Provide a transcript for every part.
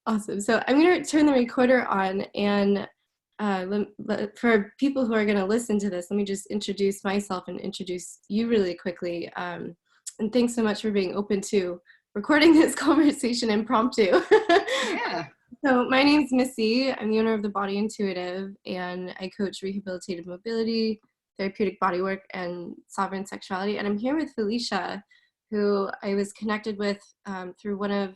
Awesome. So I'm going to turn the recorder on, and for people who are going to listen to this, let me just introduce myself and introduce you really quickly. And thanks so much for being open to recording this conversation impromptu. Yeah. So my name's Missy. I'm the owner of The Body Intuitive, and I coach rehabilitative mobility, therapeutic bodywork, and sovereign sexuality. And I'm here with Felicia, who I was connected with through one of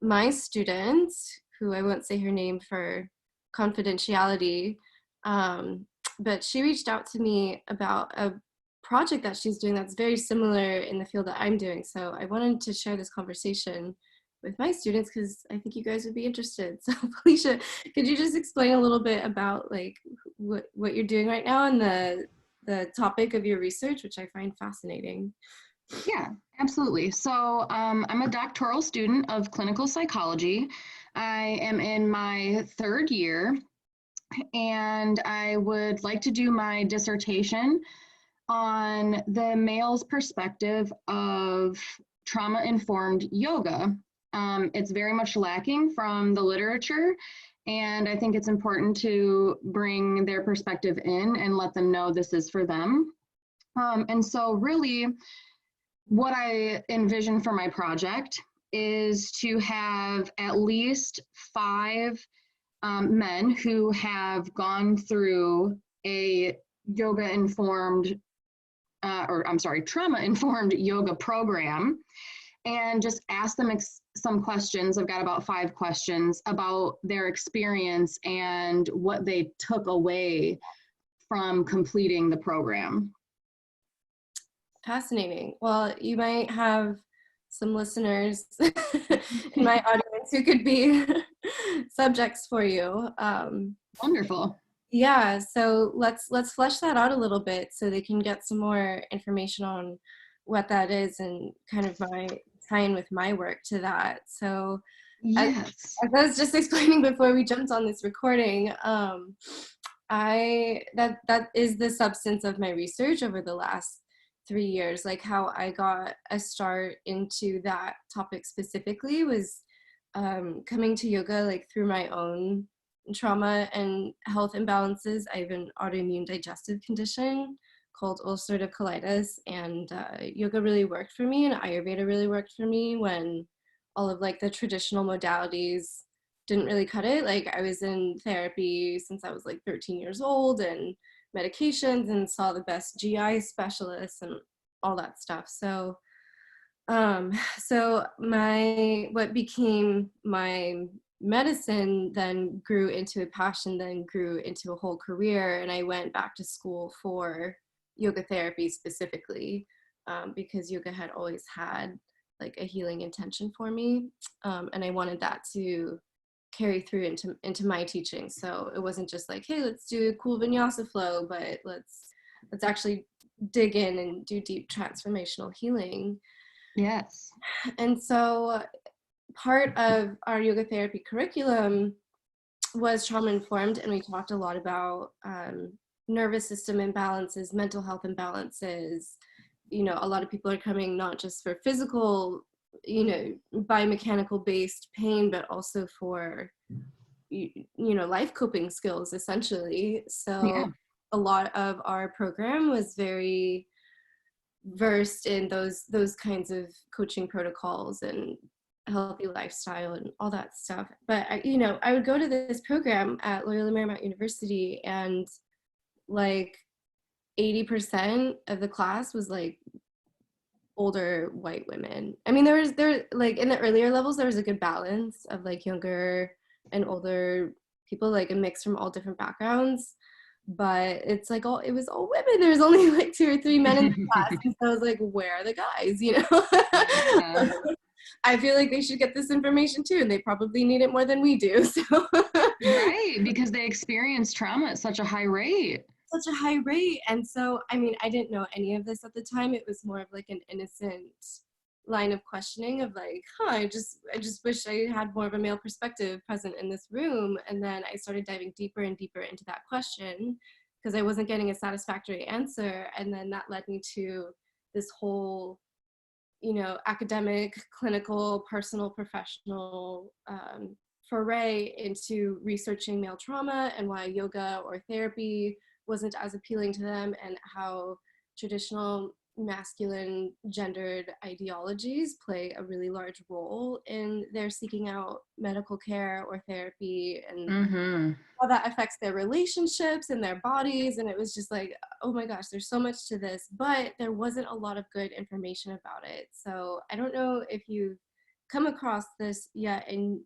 my students, who I won't say her name for confidentiality, but she reached out to me about a project that she's doing that's very similar in the field that I'm doing. So I wanted to share this conversation with my students because I think you guys would be interested. So Felicia, could you just explain a little bit about like what you're doing right now and the topic of your research, which I find fascinating? Yeah, absolutely. So I'm a doctoral student of clinical psychology. I am in my third year, and I would like to do my dissertation on the male's perspective of trauma-informed yoga. It's very much lacking from the literature, and I think it's important to bring their perspective in and let them know this is for them. And so really, what I envision for my project is to have at least 5 men who have gone through a yoga-informed, trauma-informed yoga program, and just ask them some questions. I've got about 5 questions about their experience and what they took away from completing the program. Fascinating. Well, you might have some listeners in my audience who could be subjects for you. Wonderful. Yeah, so let's flesh that out a little bit so they can get some more information on what that is and kind of my tie-in with my work to that. So Yes. as I was just explaining before we jumped on this recording, that is the substance of my research over the last 3 years. Like how I got a start into that topic specifically was coming to yoga like through my own trauma and health imbalances. I have an autoimmune digestive condition called ulcerative colitis, and yoga really worked for me, and Ayurveda really worked for me when all of like the traditional modalities didn't really cut it. Like I was in therapy since I was like 13 years old, and medications, and saw the best GI specialists and all that stuff. So what became my medicine then grew into a passion, then grew into a whole career, and I went back to school for yoga therapy specifically, because yoga had always had like a healing intention for me, and I wanted that to carry through into my teaching. So it wasn't just like, hey, let's do a cool vinyasa flow, but let's actually dig in and do deep transformational healing. Yes. And so part of our yoga therapy curriculum was trauma informed, and we talked a lot about nervous system imbalances, mental health imbalances. You know, a lot of people are coming not just for physical, you know, biomechanical based pain, but also for, you know, life coping skills essentially. So Yeah. a lot of our program was very versed in those kinds of coaching protocols and healthy lifestyle and all that stuff. But I would go to this program at Loyola Marymount University, and like 80% of the class was like older white women. I mean, there like in the earlier levels, there was a good balance of like younger and older people, like a mix from all different backgrounds. But it's like it was all women. There was only like 2 or 3 men in the class. And so I was like, where are the guys, you know? Yeah. I feel like they should get this information too, and they probably need it more than we do. So Right, because they experience trauma at such a high rate. such a high rate. And so, I mean, I didn't know any of this at the time. It was more of like an innocent line of questioning of like, I just wish I had more of a male perspective present in this room. And then I started diving deeper and deeper into that question because I wasn't getting a satisfactory answer. And then that led me to this whole academic, clinical, personal, professional foray into researching male trauma and why yoga or therapy wasn't as appealing to them, and how traditional masculine gendered ideologies play a really large role in their seeking out medical care or therapy, and Mm-hmm. how that affects their relationships and their bodies. And it was just like, oh my gosh, there's so much to this, but there wasn't a lot of good information about it. So I don't know if you've come across this yet in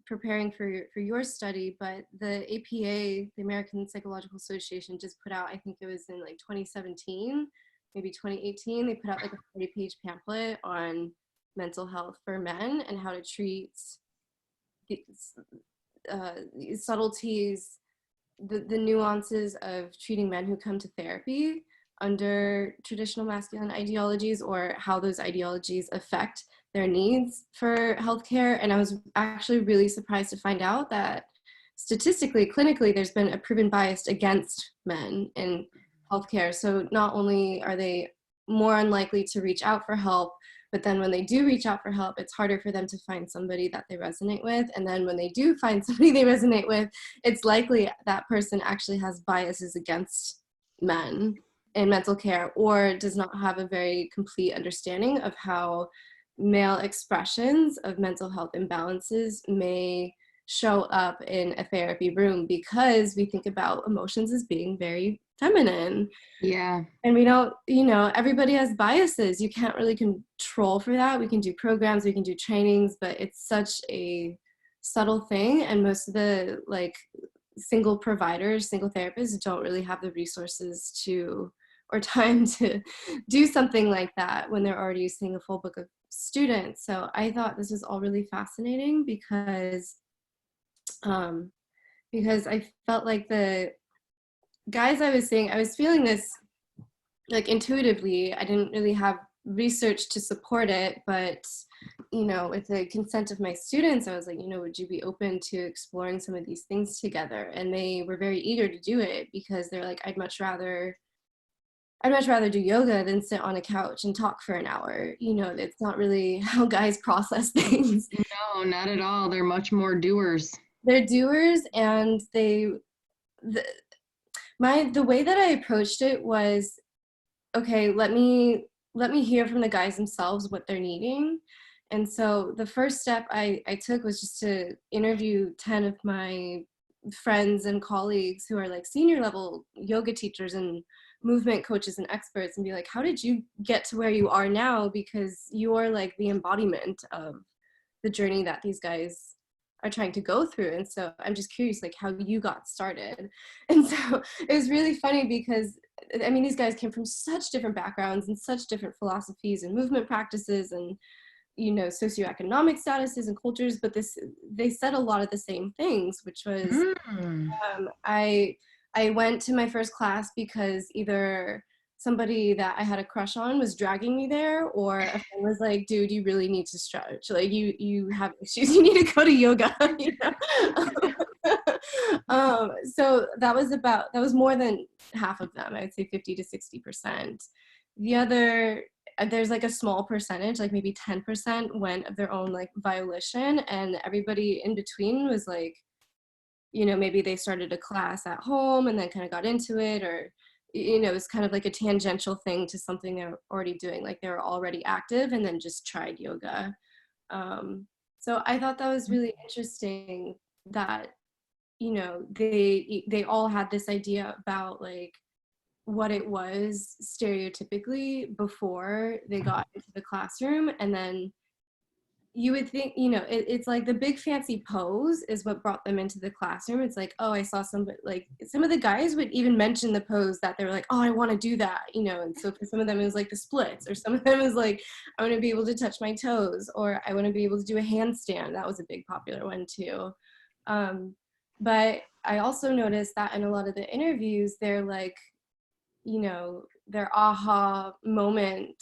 preparing for your study, but the APA, the American Psychological Association, just put out, I think it was in like 2017, maybe 2018, they put out like a 40-page pamphlet on mental health for men and how to treat these subtleties, the nuances of treating men who come to therapy under traditional masculine ideologies, or how those ideologies affect their needs for healthcare. And I was actually really surprised to find out that statistically, clinically, there's been a proven bias against men in healthcare. So not only are they more unlikely to reach out for help, but then when they do reach out for help, it's harder for them to find somebody that they resonate with. And then when they do find somebody they resonate with, it's likely that person actually has biases against men in mental care, or does not have a very complete understanding of how male expressions of mental health imbalances may show up in a therapy room, because we think about emotions as being very feminine. Yeah. And we don't, everybody has biases. You can't really control for that. We can do programs, we can do trainings, but it's such a subtle thing. And most of the single providers, single therapists don't really have the resources to, or time to do something like that when they're already seeing a full book of students. So I thought this was all really fascinating because I felt like the guys I was seeing, I was feeling this like intuitively. I didn't really have research to support it, but with the consent of my students, I was like, would you be open to exploring some of these things together? And they were very eager to do it, because they're like, I'd much rather do yoga than sit on a couch and talk for an hour. It's not really how guys process things. No, not at all. They're much more doers. They're doers, and the way that I approached it was, okay, let me hear from the guys themselves what they're needing. And so the first step I took was just to interview 10 of my friends and colleagues who are like senior level yoga teachers and movement coaches and experts, and be like, how did you get to where you are now? Because you're like the embodiment of the journey that these guys are trying to go through. And so I'm just curious, like, how you got started. And so it was really funny because, I mean, these guys came from such different backgrounds and such different philosophies and movement practices and, socioeconomic statuses and cultures, but they said a lot of the same things, which was, I went to my first class because either somebody that I had a crush on was dragging me there, or a friend was like, dude, you really need to stretch. Like you have issues, you need to go to yoga. So that was more than half of them. I would say 50 to 60%. The other, there's like a small percentage, like maybe 10% went of their own like volition, and everybody in between was like, maybe they started a class at home and then kind of got into it, or it's kind of like a tangential thing to something they're already doing, like they were already active and then just tried yoga. So I thought that was really interesting that they all had this idea about like what it was stereotypically before they got into the classroom. And then you would think, it's like the big fancy pose is what brought them into the classroom. It's like, oh, I saw somebody, like some of the guys would even mention the pose that they were like, oh, I want to do that, and so for some of them it was like the splits, or some of them is like, I want to be able to touch my toes, or I want to be able to do a handstand. That was a big popular one too. But I also noticed that in a lot of the interviews, they're like, their aha moment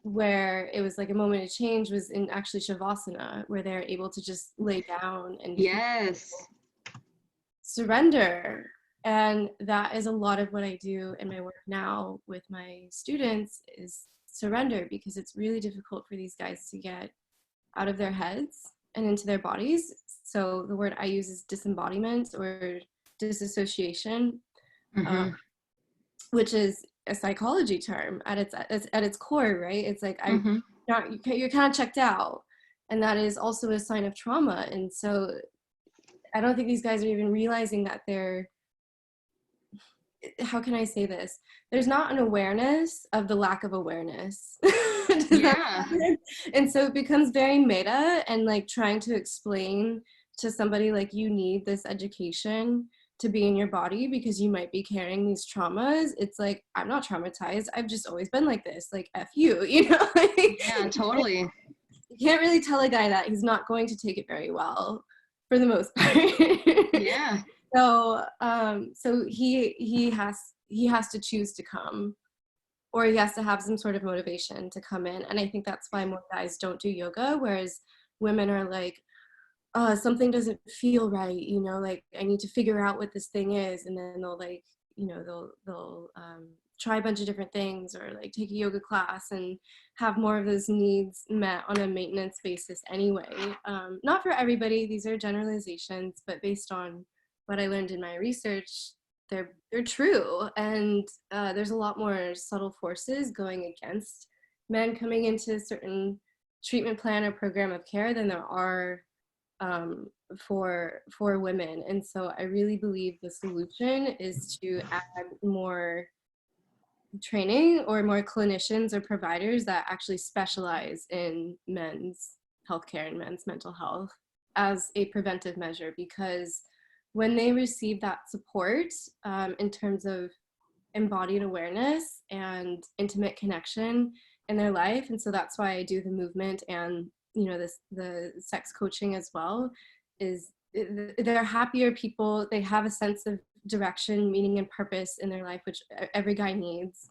where it was like a moment of change was in actually Shavasana, where they're able to just lay down and Yes, surrender. And that is a lot of what I do in my work now with my students, is surrender, because it's really difficult for these guys to get out of their heads and into their bodies. So the word I use is disembodiment or disassociation, Mm-hmm. which is a psychology term at its core, right? It's like Mm-hmm. you're kind of checked out, and that is also a sign of trauma. And so I don't think these guys are even realizing that they're, how can I say this? There's not an awareness of the lack of awareness. Yeah. And so it becomes very meta, and like trying to explain to somebody like, you need this education to be in your body because you might be carrying these traumas. It's like, I'm not traumatized. I've just always been like this. Like, F you, you know? Yeah, totally. You can't really tell a guy that. He's not going to take it very well for the most part. Yeah. So he has to choose to come, or he has to have some sort of motivation to come in. And I think that's why more guys don't do yoga, whereas women are like, something doesn't feel right, you know, like I need to figure out what this thing is, and then they'll like, you know, they'll try a bunch of different things, or like take a yoga class and have more of those needs met on a maintenance basis anyway. Not for everybody, these are generalizations, but based on what I learned in my research, they're true. And there's a lot more subtle forces going against men coming into a certain treatment plan or program of care than there are for women. And so I really believe the solution is to add more training or more clinicians or providers that actually specialize in men's healthcare and men's mental health as a preventive measure, because when they receive that support in terms of embodied awareness and intimate connection in their life, and so that's why I do the movement and, you know, the sex coaching as well, is they're happier people. They have a sense of direction, meaning, and purpose in their life, which every guy needs.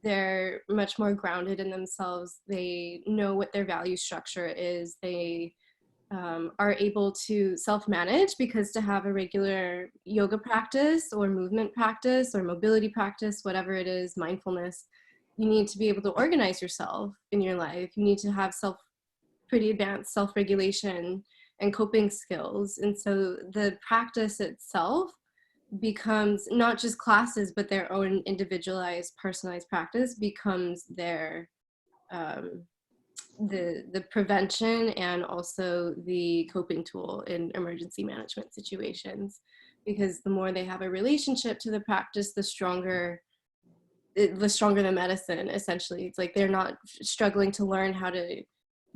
They're much more grounded in themselves. They know what their value structure is. They are able to self-manage, because to have a regular yoga practice or movement practice or mobility practice, whatever it is, mindfulness, you need to be able to organize yourself in your life. You need to have pretty advanced self-regulation and coping skills. And so the practice itself becomes not just classes, but their own individualized, personalized practice becomes their the prevention and also the coping tool in emergency management situations. Because the more they have a relationship to the practice, the stronger the medicine, essentially. It's like they're not struggling to learn how to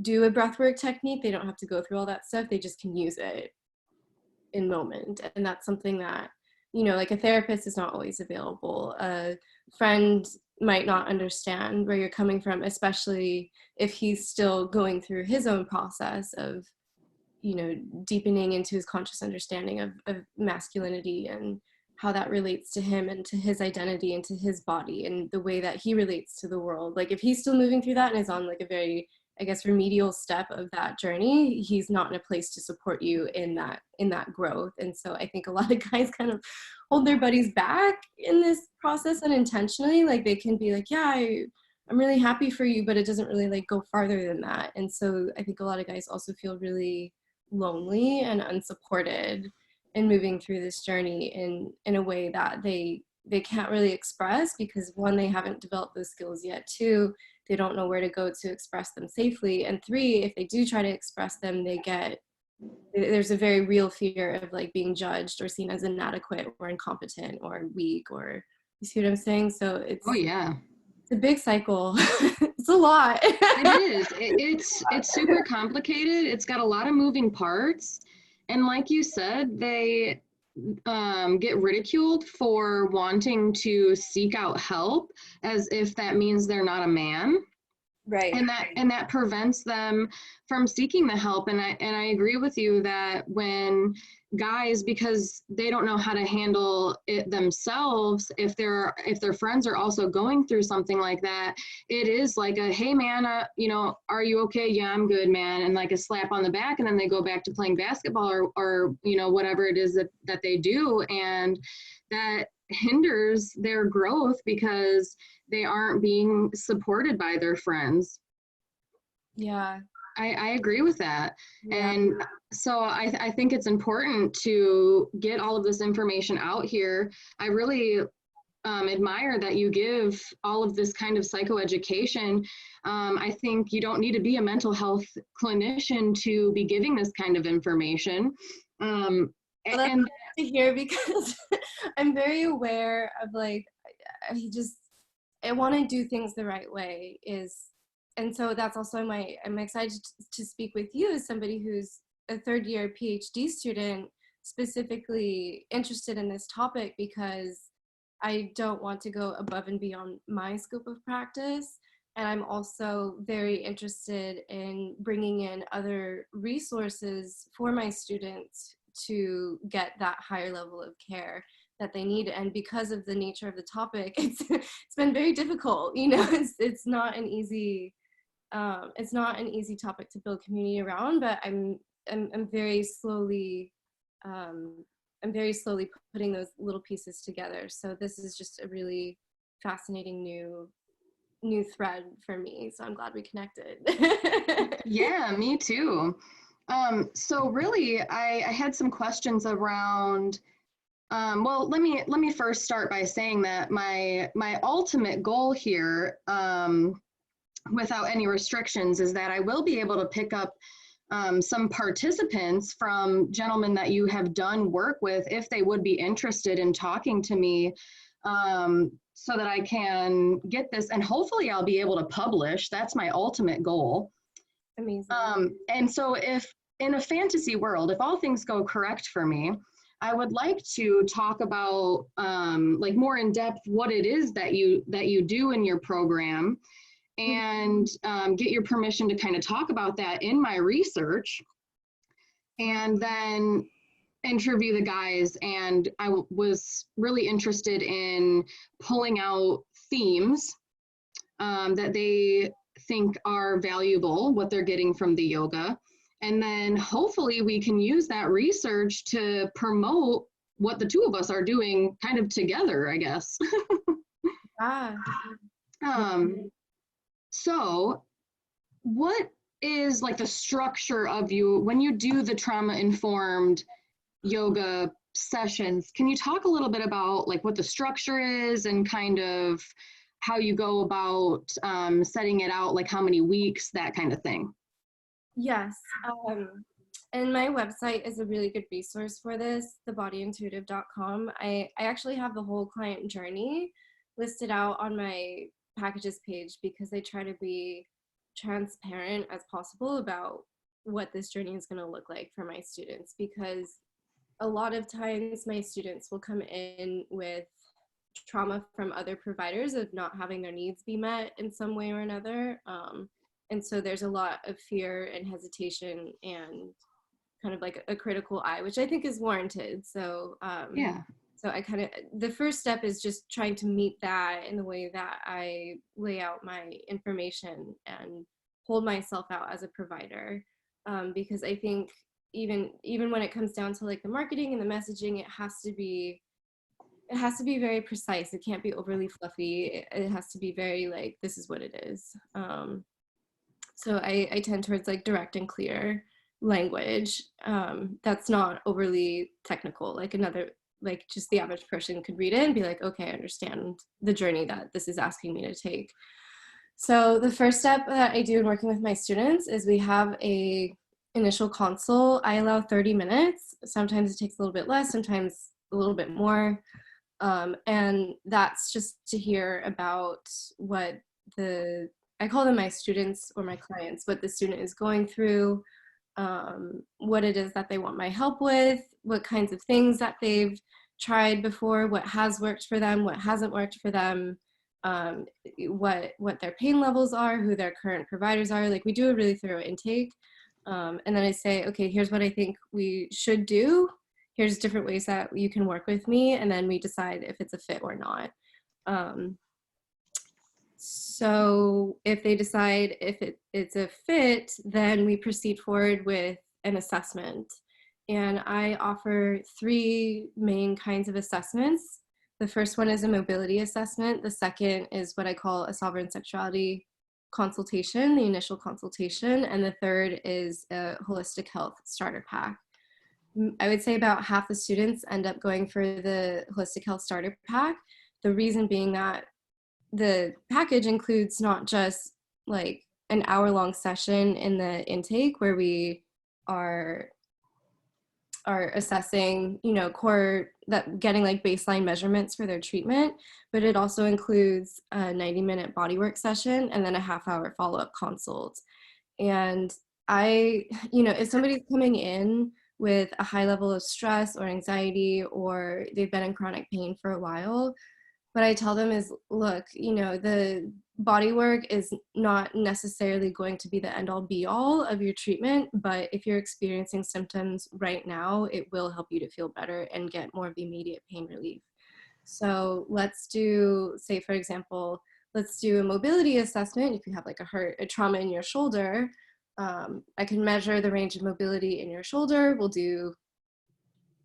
do a breathwork technique. They don't have to go through all that stuff. They just can use it in moment. And that's something that, you know, like a therapist is not always available. A friend might not understand where you're coming from, especially if he's still going through his own process of, you know, deepening into his conscious understanding of masculinity and how that relates to him and to his identity and to his body and the way that he relates to the world. Like if he's still moving through that and is on like a very, I guess, remedial step of that journey, he's not in a place to support you in that growth. And so I think a lot of guys kind of hold their buddies back in this process unintentionally. Like they can be like, yeah, I'm really happy for you, but it doesn't really like go farther than that. And so I think a lot of guys also feel really lonely and unsupported in moving through this journey in a way that they can't really express, because one, they haven't developed those skills yet. Two, they don't know where to go to express them safely. And three, if they do try to express them, there's a very real fear of like being judged or seen as inadequate or incompetent or weak, or you see what I'm saying? So it's a big cycle. It's a lot. It is. It's super complicated. It's got a lot of moving parts. And like you said, they get ridiculed for wanting to seek out help, as if that means they're not a man. Right. And that prevents them from seeking the help. And I agree with you that when guys, because they don't know how to handle it themselves, if their friends are also going through something like that, it is like a, hey man, are you okay? Yeah, I'm good, man. And like a slap on the back, and then they go back to playing basketball or whatever it is that they do. And that hinders their growth because they aren't being supported by their friends. Yeah. I agree with that. Yeah. And so I think it's important to get all of this information out here. I really admire that you give all of this kind of psychoeducation. I think you don't need to be a mental health clinician to be giving this kind of information. Well, that's and nice to hear, because I'm very aware of, like, I want to do things the right way, and so that's also I'm excited to speak with you as somebody who's a third year PhD student, specifically interested in this topic, because I don't want to go above and beyond my scope of practice. And I'm also very interested in bringing in other resources for my students to get that higher level of care that they need. And because of the nature of the topic, it's been very difficult. It's not an easy topic to build community around. But I'm very slowly putting those little pieces together. So this is just a really fascinating new thread for me. So I'm glad we connected. Yeah, me too. So really, I had some questions around. Well, let me first start by saying that my ultimate goal here, without any restrictions, is that I will be able to pick up some participants from gentlemen that you have done work with, if they would be interested in talking to me, so that I can get this, and hopefully I'll be able to publish. That's my ultimate goal. Amazing. And so if in a fantasy world, if all things go correct for me, I would like to talk about like more in depth what it is that you do in your program, and get your permission to kind of talk about that in my research, and then interview the guys. And I was really interested in pulling out themes that they think are valuable, what they're getting from the yoga. And then hopefully we can use that research to promote what the two of us are doing kind of together, I guess. So what is like the structure of you when you do the trauma-informed yoga sessions? Can you talk a little bit about like what the structure is and kind of how you go about setting it out, like how many weeks, that kind of thing? Yes. And my website is a really good resource for this, thebodyintuitive.com. I actually have the whole client journey listed out on my packages page, because I try to be transparent as possible about what this journey is going to look like for my students, because a lot of times my students will come in with trauma from other providers of not having their needs be met in some way or another. And so there's a lot of fear and hesitation and kind of like a critical eye, which I think is warranted. So Yeah. so the first step is just trying to meet that in the way that I lay out my information and hold myself out as a provider. Because I think even when it comes down to like the marketing and the messaging, it has to be very precise. It can't be overly fluffy. It has to be very like, this is what it is. So I tend towards like direct and clear language that's not overly technical, like just the average person could read it and be like, okay, I understand the journey that this is asking me to take. So the first step that I do in working with my students is we have a initial consult. I allow 30 minutes. Sometimes it takes a little bit less, sometimes a little bit more. And that's just to hear about what I call them my students or my clients, what the student is going through, what it is that they want my help with, what kinds of things that they've tried before, what has worked for them, what hasn't worked for them, what their pain levels are, who their current providers are. Like, we do a really thorough intake. And then I say, okay, here's what I think we should do. Here's different ways that you can work with me. And then we decide if it's a fit or not. So if they decide if it's a fit, then we proceed forward with an assessment. And I offer 3 main kinds of assessments. The first one is a mobility assessment. The second is what I call a sovereign sexuality consultation, the initial consultation. And the third is a holistic health starter pack. I would say about half the students end up going for the holistic health starter pack. The reason being that the package includes not just like an hour-long session in the intake where we are assessing, core, that getting like baseline measurements for their treatment, but it also includes a 90-minute bodywork session and then a half-hour follow-up consult. And if somebody's coming in with a high level of stress or anxiety, or they've been in chronic pain for a while, what I tell them is, look, the body work is not necessarily going to be the end all be all of your treatment, but if you're experiencing symptoms right now, it will help you to feel better and get more of the immediate pain relief. So let's do, say, for example, let's do a mobility assessment. If you have like a trauma in your shoulder, I can measure the range of mobility in your shoulder. We'll do,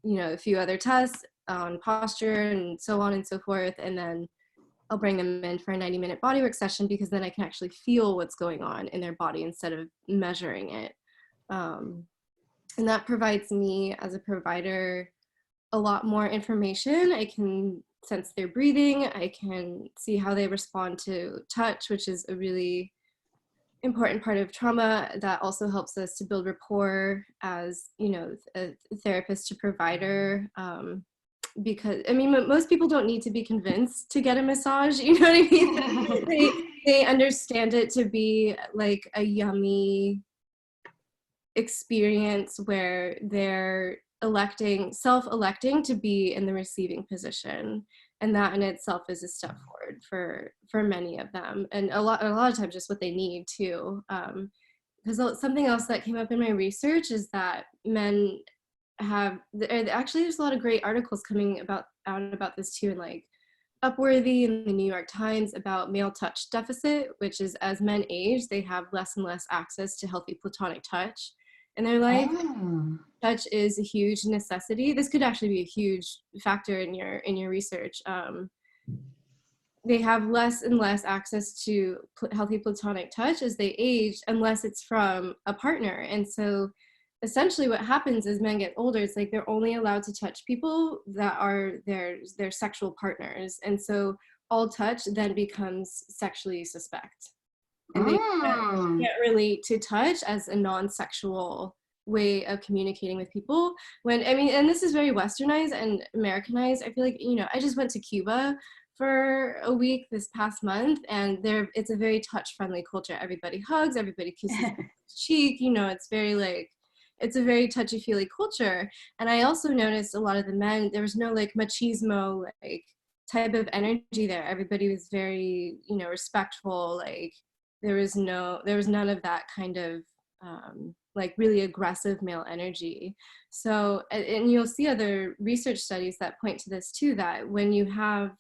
a few other tests on posture and so on and so forth. And then I'll bring them in for a 90-minute bodywork session, because then I can actually feel what's going on in their body instead of measuring it. And that provides me as a provider a lot more information. I can sense their breathing. I can see how they respond to touch, which is a really important part of trauma that also helps us to build rapport as, a therapist to provider. Because most people don't need to be convinced to get a massage, you know what I mean? they understand it to be like a yummy experience where they're self-electing to be in the receiving position, and that in itself is a step forward for many of them, and a lot of times just what they need too. Because something else that came up in my research is that men actually there's a lot of great articles coming out about this too, and like Upworthy and the New York Times, about male touch deficit, which is as men age, they have less and less access to healthy platonic touch in their life. Oh. Touch is a huge necessity. This could actually be a huge factor in your research. They have less and less access to healthy platonic touch as they age, unless it's from a partner. And so essentially what happens as men get older, it's like they're only allowed to touch people that are their sexual partners. And so all touch then becomes sexually suspect. And they can't relate to touch as a non-sexual way of communicating with people. And this is very westernized and Americanized. I feel like, I just went to Cuba for a week this past month, and it's a very touch-friendly culture. Everybody hugs, everybody kisses the cheek, it's a very touchy-feely culture. And I also noticed a lot of the men, there was no like machismo like type of energy there. Everybody was very, respectful. Like there was none of that kind of like really aggressive male energy. So, and you'll see other research studies that point to this too, that when you have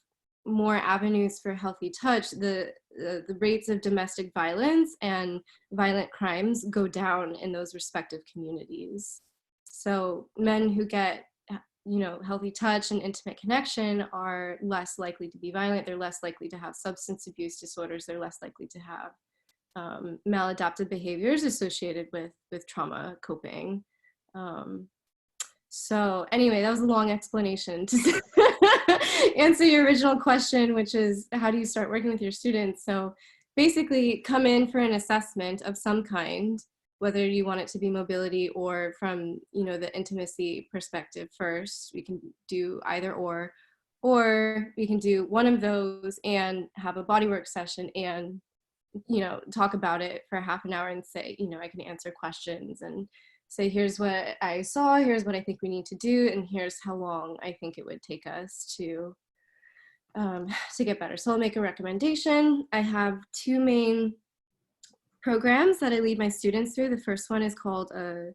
more avenues for healthy touch, the rates of domestic violence and violent crimes go down in those respective communities. So men who get, healthy touch and intimate connection are less likely to be violent. They're less likely to have substance abuse disorders. They're less likely to have maladaptive behaviors associated with trauma coping. So anyway, that was a long explanation to answer your original question, which is how do you start working with your students? So basically come in for an assessment of some kind, whether you want it to be mobility or from, the intimacy perspective first. We can do either or we can do one of those and have a bodywork session and, talk about it for half an hour and say, I can answer questions and say, here's what I saw, here's what I think we need to do, and here's how long I think it would take us to get better. So I'll make a recommendation. I have 2 main programs that I lead my students through. The first one is called a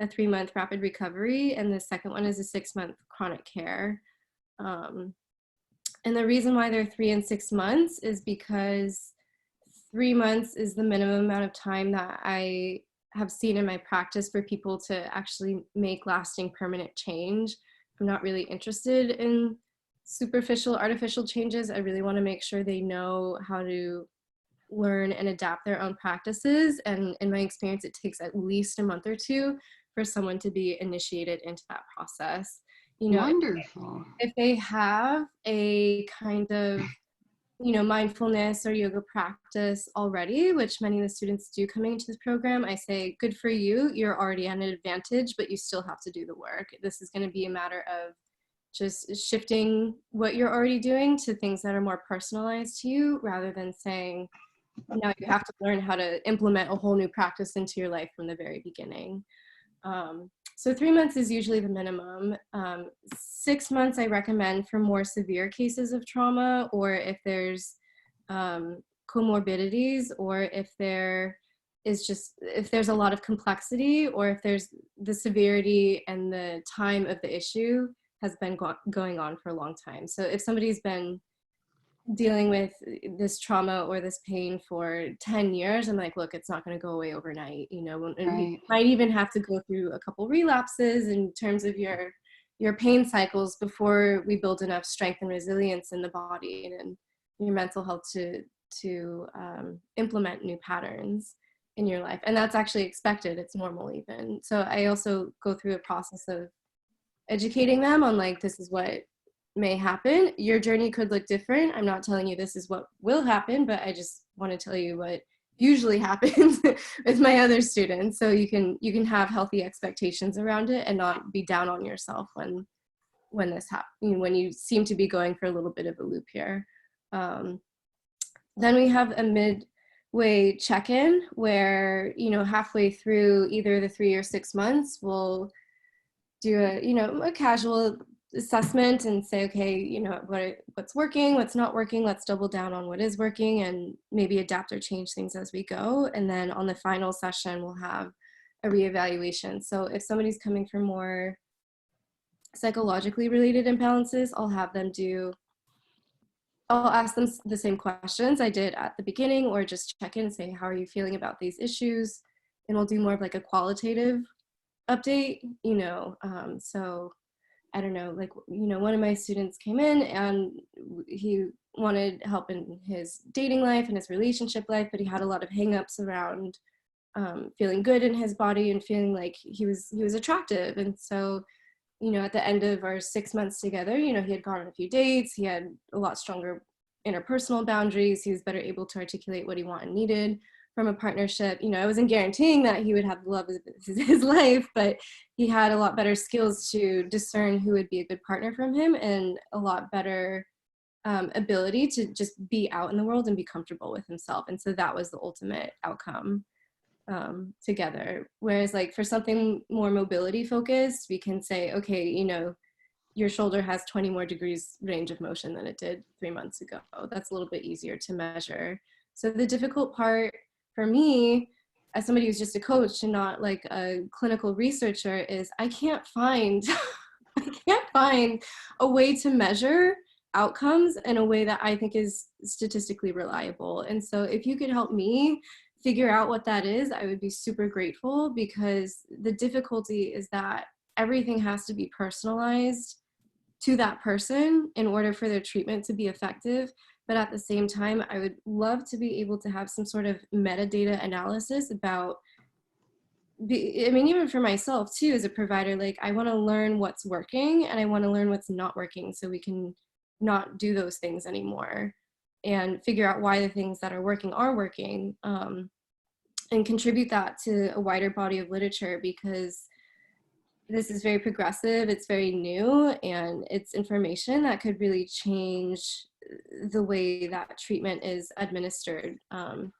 3-month rapid recovery, and the second one is a 6-month chronic care. And the reason why they're 3 and 6 months is because 3 months is the minimum amount of time that I have seen in my practice for people to actually make lasting permanent change. I'm not really interested in superficial artificial changes. I really want to make sure they know how to learn and adapt their own practices. And in my experience, it takes at least a month or two for someone to be initiated into that process. You know, Wonderful. if they have a kind of, you know, mindfulness or yoga practice already, which many of the students do coming into this program, I say, good for you. You're already at an advantage, but you still have to do the work. This is going to be a matter of just shifting what you're already doing to things that are more personalized to you, rather than saying, now you have to learn how to implement a whole new practice into your life from the very beginning. So 3 months is usually the minimum. 6 months I recommend for more severe cases of trauma, or if there's comorbidities, or if there's a lot of complexity, or if there's the severity and the time of the issue has been going on for a long time. So if somebody's been dealing with this trauma or this pain for 10 years, I'm like, look, it's not going to go away overnight, you know, and you might even have to go through a couple relapses in terms of your pain cycles before we build enough strength and resilience in the body and in your mental health to implement new patterns in your life. And that's actually expected. It's normal even. So I also go through a process of educating them on, like, this is what may happen. Your journey could look different. I'm not telling you this is what will happen, but I just want to tell you what usually happens with my other students, so you can have healthy expectations around it and not be down on yourself when this happens, when you seem to be going for a little bit of a loop here. Then we have a midway check-in where, halfway through either the 3 or 6 months, we'll do a casual assessment and say, okay, what's working, what's not working, let's double down on what is working and maybe adapt or change things as we go. And then on the final session, we'll have a reevaluation. So if somebody's coming for more psychologically related imbalances, I'll ask them the same questions I did at the beginning, or just check in and say, how are you feeling about these issues? And we'll do more of like a qualitative update, so I don't know, one of my students came in and he wanted help in his dating life and his relationship life, but he had a lot of hangups around feeling good in his body and feeling like he was attractive. And so, at the end of our 6 months together, he had gone on a few dates, he had a lot stronger interpersonal boundaries, he was better able to articulate what he wanted and needed from a partnership. I wasn't guaranteeing that he would have the love of his life, but he had a lot better skills to discern who would be a good partner from him, and a lot better ability to just be out in the world and be comfortable with himself. And so that was the ultimate outcome together. Whereas for something more mobility focused, we can say, okay, your shoulder has 20 more degrees range of motion than it did 3 months ago. That's a little bit easier to measure. So the difficult part for me, as somebody who's just a coach and not like a clinical researcher, is I can't find a way to measure outcomes in a way that I think is statistically reliable. And so if you could help me figure out what that is, I would be super grateful, because the difficulty is that everything has to be personalized to that person in order for their treatment to be effective. But at the same time, I would love to be able to have some sort of metadata analysis about, even for myself too, as a provider, I want to learn what's working and I want to learn what's not working, so we can not do those things anymore and figure out why the things that are working, and contribute that to a wider body of literature, because this is very progressive, it's very new, and it's information that could really change the way that treatment is administered. And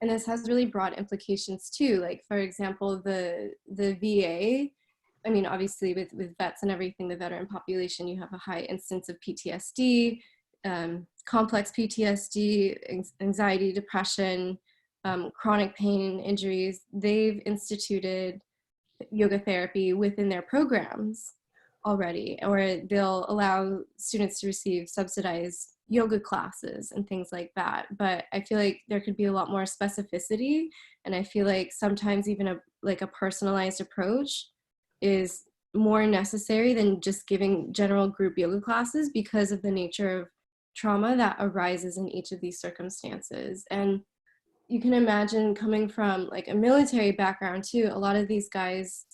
this has really broad implications too. For example, the VA, obviously with vets and everything, the veteran population, you have a high instance of PTSD, complex PTSD, anxiety, depression, chronic pain, injuries, they've instituted yoga therapy within their programs already, or they'll allow students to receive subsidized yoga classes and things like that. But I feel like there could be a lot more specificity, and I feel like sometimes even a personalized approach is more necessary than just giving general group yoga classes, because of the nature of trauma that arises in each of these circumstances. And you can imagine, coming from like a military background too, a lot of these guys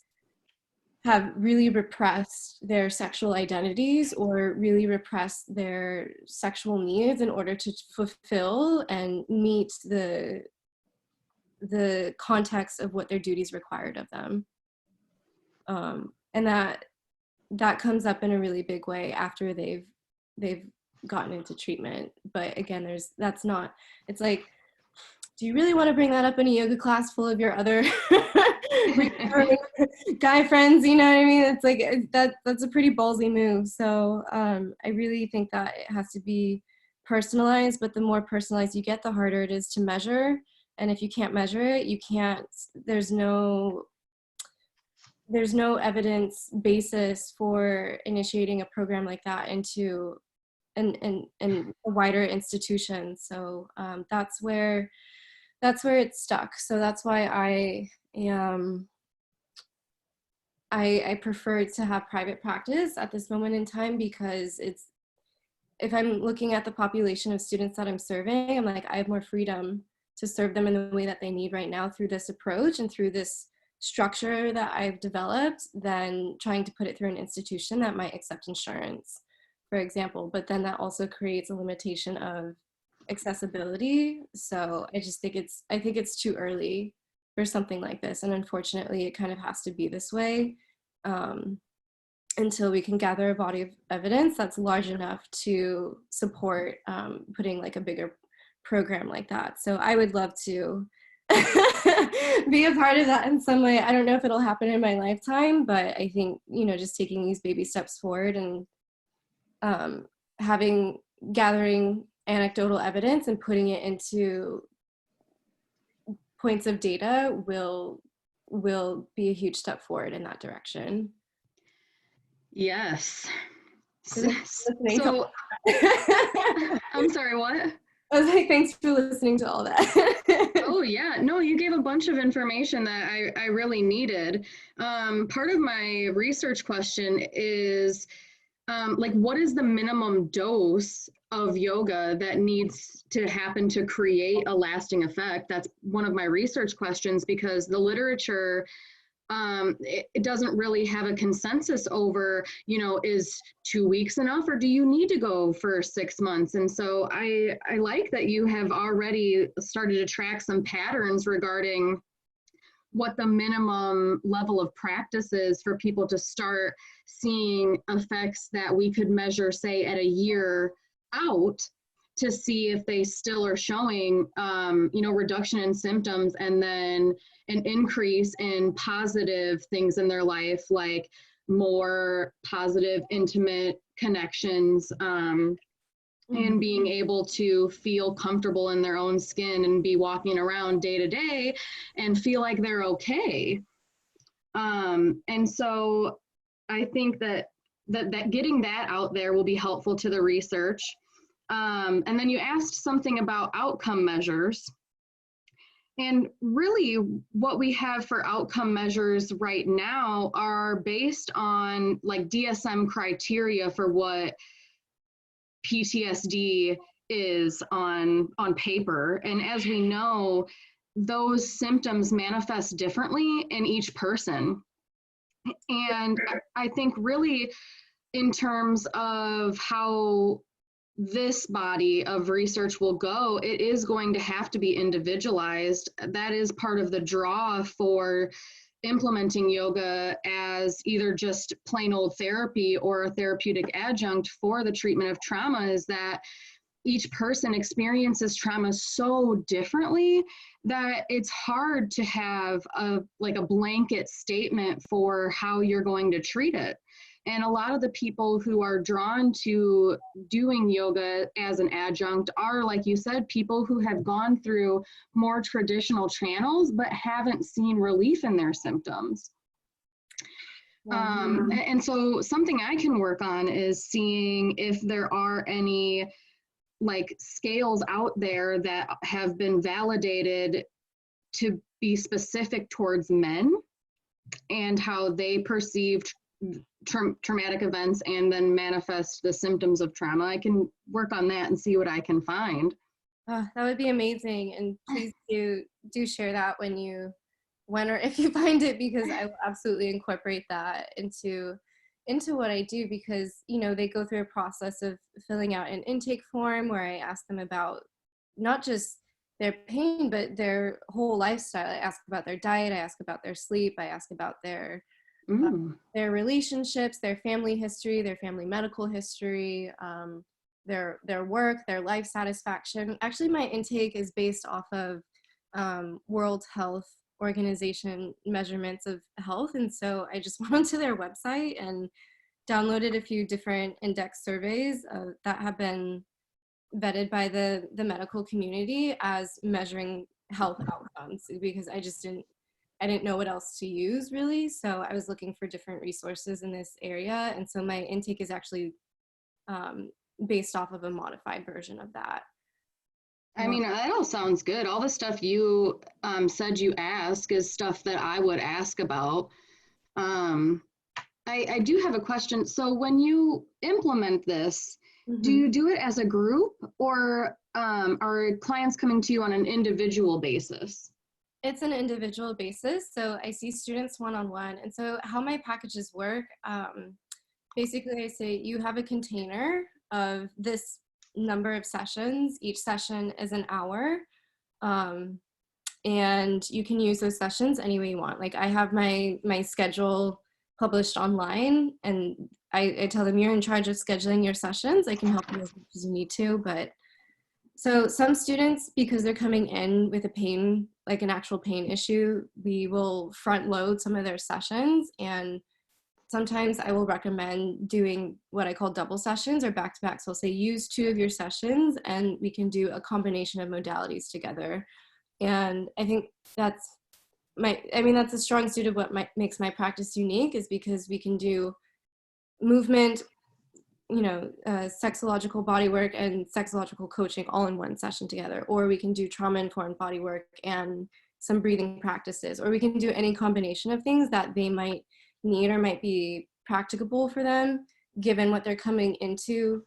have really repressed their sexual identities or really repressed their sexual needs in order to fulfill and meet the context of what their duties required of them. And that comes up in a really big way after they've gotten into treatment. But again, it's like, do you really want to bring that up in a yoga class full of your other guy friends? You know what I mean? It's like, that's a pretty ballsy move. So I really think that it has to be personalized, but the more personalized you get, the harder it is to measure. And if you can't measure it, there's no evidence basis for initiating a program like that into a wider institution. So that's where it's stuck. So that's why I prefer to have private practice at this moment in time, because if I'm looking at the population of students that I'm serving, I'm like, I have more freedom to serve them in the way that they need right now through this approach and through this structure that I've developed, than trying to put it through an institution that might accept insurance, for example. But then that also creates a limitation of accessibility. So I think it's too early for something like this, and unfortunately it kind of has to be this way until we can gather a body of evidence that's large enough to support putting like a bigger program like that. So I would love to be a part of that in some way. I don't know if it'll happen in my lifetime, but I think, just taking these baby steps forward and gathering anecdotal evidence and putting it into points of data will be a huge step forward in that direction. Yes. So I'm sorry, what? I was like, thanks for listening to all that. Oh yeah, no, you gave a bunch of information that I really needed. Part of my research question is, what is the minimum dose of yoga that needs to happen to create a lasting effect? That's one of my research questions, because the literature, it doesn't really have a consensus over, is 2 weeks enough, or do you need to go for 6 months? And so I like that you have already started to track some patterns regarding what the minimum level of practice is for people to start seeing effects that we could measure, say, at a year out, to see if they still are showing, reduction in symptoms, and then an increase in positive things in their life, like more positive, intimate connections, and being able to feel comfortable in their own skin and be walking around day to day and feel like they're okay. And so I think that getting that out there will be helpful to the research. And then you asked something about outcome measures. And really what we have for outcome measures right now are based on like DSM criteria for what PTSD is on paper. And as we know, those symptoms manifest differently in each person. And I think really in terms of how this body of research will go, it is going to have to be individualized. That is part of the draw for implementing yoga as either just plain old therapy or a therapeutic adjunct for the treatment of trauma, is that each person experiences trauma so differently that it's hard to have a blanket statement for how you're going to treat it. And a lot of the people who are drawn to doing yoga as an adjunct are, like you said, people who have gone through more traditional channels but haven't seen relief in their symptoms. And so something I can work on is seeing if there are any like scales out there that have been validated to be specific towards men and how they perceive traumatic events and then manifest the symptoms of trauma. I can work on that and see what I can find. That would be amazing, and please do share that when or if you find it, because I will absolutely incorporate that into what I do, because they go through a process of filling out an intake form where I ask them about not just their pain but their whole lifestyle. I ask about their diet, I ask about their sleep, I ask about their relationships, their family history, their family medical history, their work, their life satisfaction. Actually, my intake is based off of World Health Organization measurements of health, and so I just went onto their website and downloaded a few different index surveys that have been vetted by the medical community as measuring health outcomes, because I didn't know what else to use really. So I was looking for different resources in this area. And so my intake is actually based off of a modified version of that. I mean, that all sounds good. All the stuff you said you ask is stuff that I would ask about. I do have a question. So when you implement this, do you do it as a group, or are clients coming to you on an individual basis? It's an individual basis. So I see students one-on-one. And so how my packages work, basically I say you have a container of this number of sessions. Each session is an hour. And you can use those sessions any way you want. Like I have my schedule published online, and I tell them you're in charge of scheduling your sessions. I can help you as much as you need to, but so some students, because they're coming in with a pain, like an actual pain issue, we will front load some of their sessions, and sometimes I will recommend doing what I call double sessions or back-to-back. So I'll say use 2 of your sessions and we can do a combination of modalities together. And I think that's a strong suit of what makes my practice unique, is because we can do movement, sexological body work and sexological coaching all in one session together, or we can do trauma-informed body work and some breathing practices, or we can do any combination of things that they might need or might be practicable for them given what they're coming into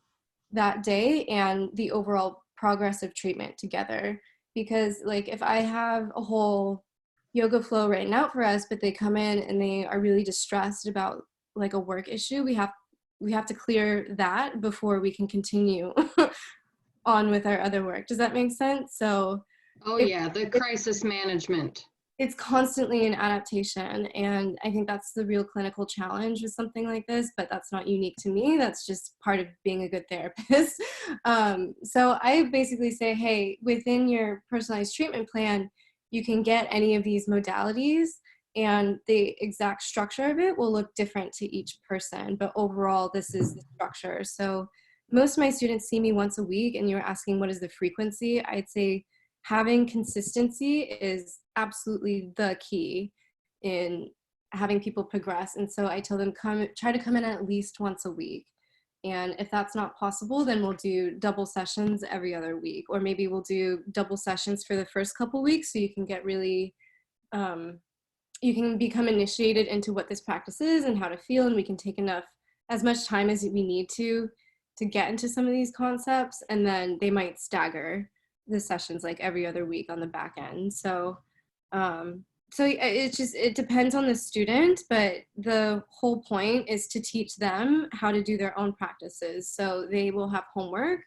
that day and the overall progress of treatment together. Because like if I have a whole yoga flow written out for us, but they come in and they are really distressed about like a work issue, we have to clear that before we can continue on with our other work. Does that make sense? So the crisis management. It's constantly an adaptation, and I think that's the real clinical challenge with something like this, but that's not unique to me. That's just part of being a good therapist. So I basically say, hey, within your personalized treatment plan, you can get any of these modalities, and the exact structure of it will look different to each person, but overall this is the structure. So most of my students see me once a week, and you're asking what is the frequency. I'd say having consistency is absolutely the key in having people progress. And so I tell them try to come in at least once a week. And if that's not possible, then we'll do double sessions every other week, or maybe we'll do double sessions for the first couple weeks so you can get really you can become initiated into what this practice is and how to feel, and we can take as much time as we need to get into some of these concepts, and then they might stagger the sessions like every other week on the back end. So it depends on the student, but the whole point is to teach them how to do their own practices. So they will have homework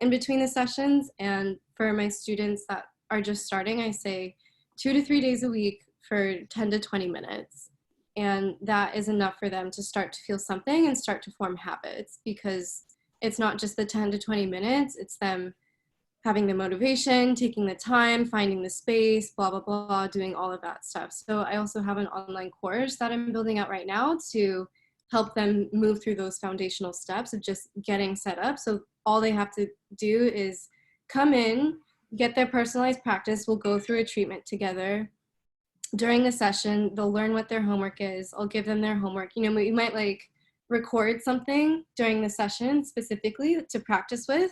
in between the sessions, and for my students that are just starting, I say 2 to 3 days a week for 10 to 20 minutes. And that is enough for them to start to feel something and start to form habits, because it's not just the 10 to 20 minutes, it's them having the motivation, taking the time, finding the space, blah, blah, blah, doing all of that stuff. So I also have an online course that I'm building out right now to help them move through those foundational steps of just getting set up. So all they have to do is come in, get their personalized practice. We'll go through a treatment together. During the session, they'll learn what their homework is. I'll give them their homework. You know, we might like record something during the session specifically to practice with.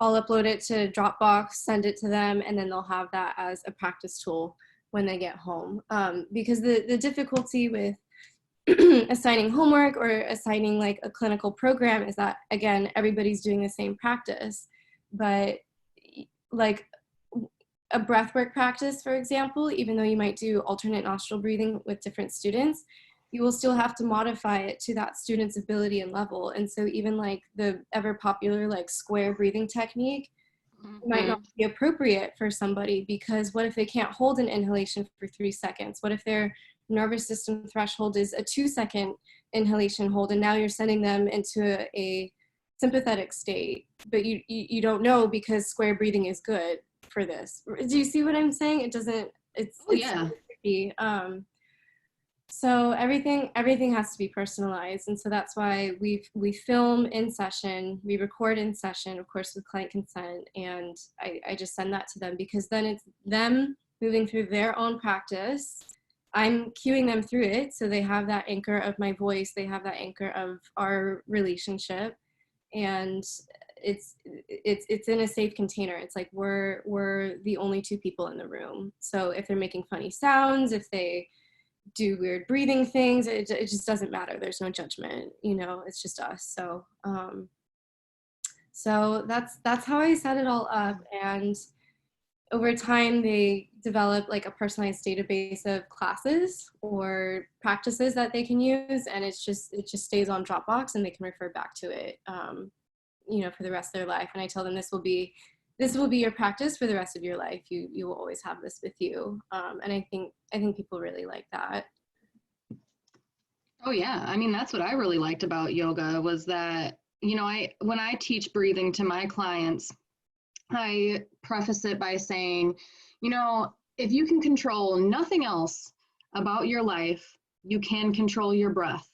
I'll upload it to Dropbox, send it to them, and then they'll have that as a practice tool when they get home. Because the difficulty with assigning homework or assigning like a clinical program is that, again, everybody's doing the same practice. But like a breathwork practice, for example, even though you might do alternate nostril breathing with different students, you will still have to modify it to that student's ability and level. And so even like the ever popular like square breathing technique might not be appropriate for somebody, because what if they can't hold an inhalation for 3 seconds? What if their nervous system threshold is a 2-second inhalation hold, and now you're sending them into a sympathetic state, but you don't know because square breathing is good for this. Do you see what I'm saying? It doesn't, it's yeah. tricky. So everything has to be personalized. And so that's why we film in session, we record in session, of course, with client consent. And I just send that to them, because then it's them moving through their own practice. I'm cueing them through it. So they have that anchor of my voice. They have that anchor of our relationship. And it's in a safe container. It's like we're the only two people in the room. So if they're making funny sounds, if they do weird breathing things, it just doesn't matter. There's no judgment, you know, it's just us. So so that's how I set it all up. And over time they develop like a personalized database of classes or practices that they can use, and it just stays on Dropbox, and they can refer back to it you know, for the rest of their life. And I tell them this will be your practice for the rest of your life. You will always have this with you. And I think people really like that. Oh yeah, I mean that's what I really liked about yoga, was that, you know, when I teach breathing to my clients, I preface it by saying, you know, if you can control nothing else about your life, you can control your breath.